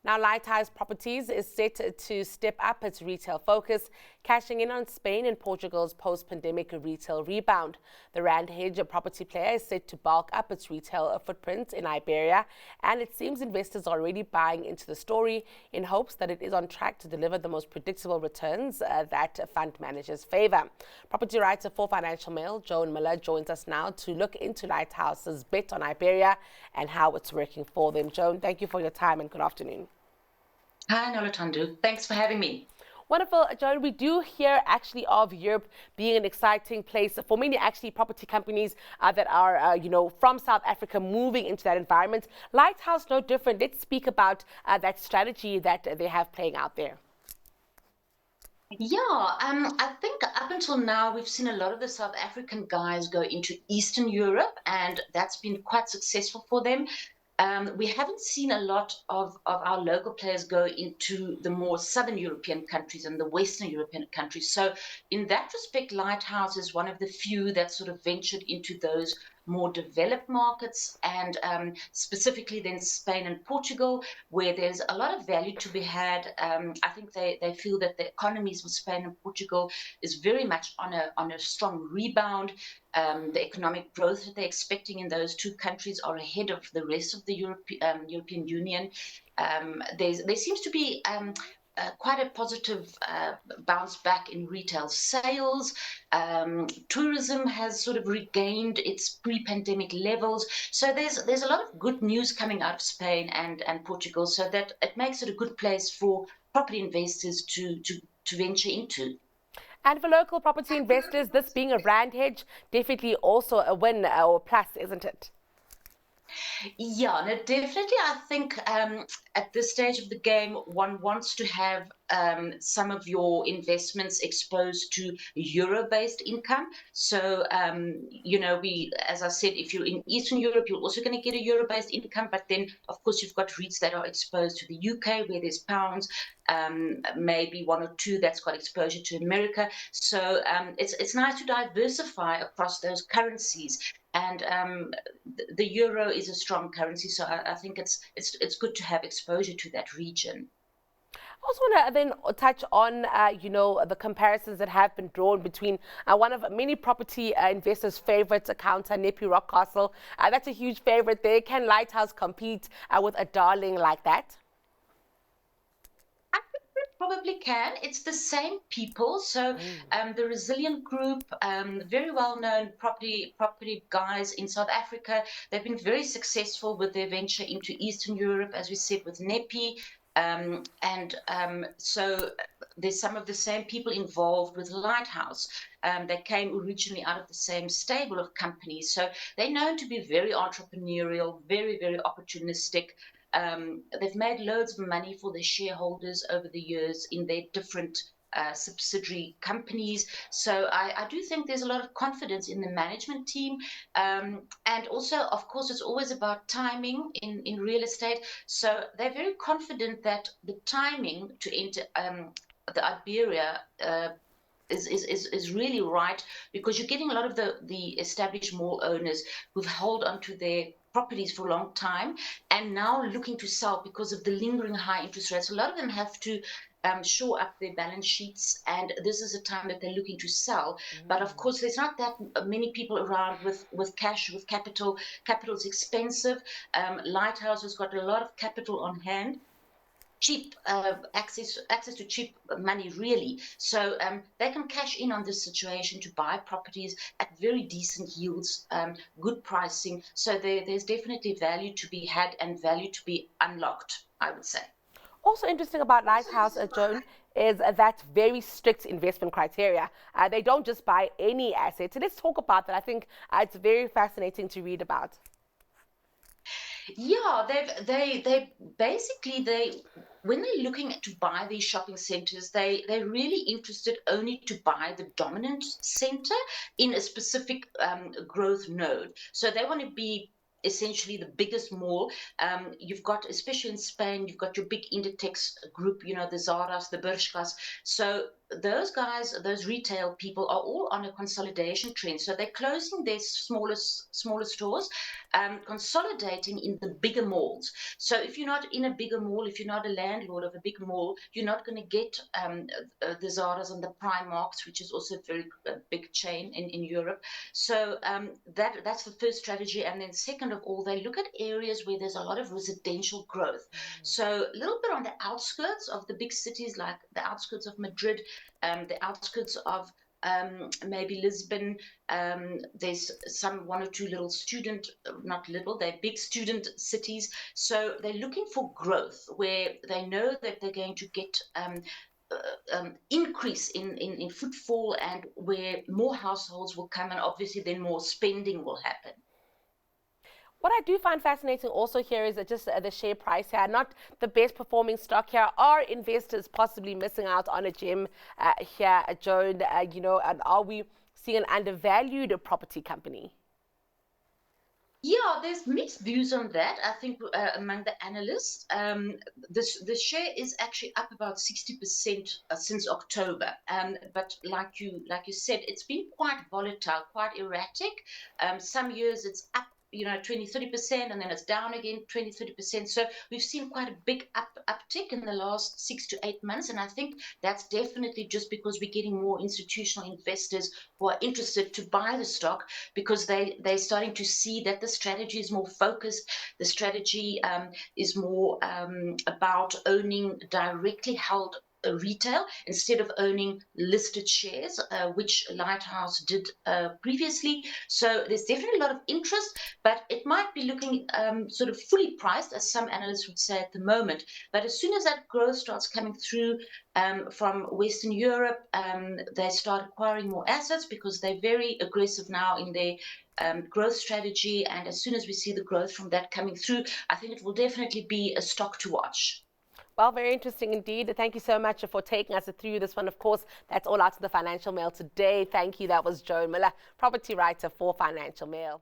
Now, Lighthouse Properties is set to step up its retail focus, cashing in on Spain and Portugal's post-pandemic retail rebound. The Rand Hedge property player is set to bulk up its retail footprint in Iberia, and it seems investors are already buying into the story in hopes that it is on track to deliver the most predictable returns that fund managers favour. Property writer for Financial Mail, Joan Muller, joins us now to look into Lighthouse's bet on Iberia and how it's working for them. Joan, thank you for your time and good afternoon. Hi, Nolatandu. Thanks for having me. Wonderful, Joan. We do hear actually of Europe being an exciting place for many actually property companies that are, from South Africa moving into that environment. Lighthouse, no different. Let's speak about that strategy that they have playing out there. Yeah, I think up until now, we've seen a lot of the South African guys go into Eastern Europe, and that's been quite successful for them. We haven't seen a lot of our local players go into the more Southern European countries and the Western European countries. So in that respect, Lighthouse is one of the few that sort of ventured into those more developed markets, and specifically then Spain and Portugal, where there's a lot of value to be had. I think they feel that the economies of Spain and Portugal is very much on a strong rebound. The economic growth that they're expecting in those two countries are ahead of the rest of the European Union. There seems to be quite a positive bounce back in retail sales. Tourism has sort of regained its pre-pandemic levels. So there's a lot of good news coming out of Spain and Portugal, so that it makes it a good place for property investors to venture into. And for local property investors, this being a Rand hedge, definitely also a win or plus, isn't it? Yeah, no, definitely. I think at this stage of the game, one wants to have some of your investments exposed to euro-based income. So, as I said, if you're in Eastern Europe, you're also going to get a euro-based income. But then, of course, you've got REITs that are exposed to the UK, where there's pounds, maybe one or two that's got exposure to America. So it's nice to diversify across those currencies. And the euro is a strong currency, so I think it's good to have exposure to that region. I also want to then touch on, the comparisons that have been drawn between one of many property investors' favorite accounts, Nepi Rockcastle. That's a huge favorite there. Can Lighthouse compete with a darling like that? Probably can. It's the same people. So the Resilient Group, very well-known property guys in South Africa. They've been very successful with their venture into Eastern Europe, as we said, with Nepi. So there's some of the same people involved with Lighthouse. They came originally out of the same stable of companies. So they're known to be very entrepreneurial, very, very opportunistic. They've made loads of money for their shareholders over the years in their different subsidiary companies. So I do think there's a lot of confidence in the management team. And also, of course, it's always about timing in real estate. So they're very confident that the timing to enter the Iberia is really right, because you're getting a lot of the established mall owners who've held onto their properties for a long time and now looking to sell because of the lingering high interest rates. A lot of them have to shore up their balance sheets, and this is a time that they're looking to sell. But of course, there's not that many people around with cash, with capital. Capital's expensive. Lighthouse has got a lot of capital on hand, cheap access to cheap money, really. So they can cash in on this situation to buy properties at very decent yields, good pricing. So there's definitely value to be had and value to be unlocked, I would say. Also interesting about Lighthouse, Joan, is that very strict investment criteria. They don't just buy any asset. So let's talk about that. I think it's very fascinating to read about. Yeah, they basically when they're looking to buy these shopping centers, they're really interested only to buy the dominant center in a specific growth node. So they want to be essentially the biggest mall. You've got, especially in Spain, you've got your big Inditex group, the Zaras, the Bershkas. So those guys, those retail people, are all on a consolidation trend. So they're closing their smaller stores, consolidating in the bigger malls. So if you're not in a bigger mall, if you're not a landlord of a big mall, you're not going to get the Zaras and the Primarks, which is also a very big chain in Europe. So that's the first strategy. And then second of all, they look at areas where there's a lot of residential growth. So a little bit on the outskirts of the big cities, like the outskirts of Madrid, the outskirts of maybe Lisbon. There's one or two little student, not little, they're big student cities. So they're looking for growth where they know that they're going to get increase in footfall, and where more households will come, and obviously then more spending will happen. What I do find fascinating also here is that just the share price here, not the best performing stock here. Are investors possibly missing out on a gem here, Joan? And are we seeing an undervalued property company? Yeah, there's mixed views on that. I think among the analysts, the share is actually up about 60% since October. But like you said, it's been quite volatile, quite erratic. Some years it's up, 20-30%, and then it's down again 20-30%. So we've seen quite a big uptick in the last 6 to 8 months, and I think that's definitely just because we're getting more institutional investors who are interested to buy the stock, because they're starting to see that the strategy is more focused. The strategy is more about owning directly held retail instead of owning listed shares, which Lighthouse did previously. So there's definitely a lot of interest, but it might be looking sort of fully priced, as some analysts would say at the moment. But as soon as that growth starts coming through from Western Europe, they start acquiring more assets, because they're very aggressive now in their growth strategy. And as soon as we see the growth from that coming through, I think it will definitely be a stock to watch. Well, very interesting indeed. Thank you so much for taking us through this one. Of course, that's all out of the Financial Mail today. Thank you. That was Joan Muller, property writer for Financial Mail.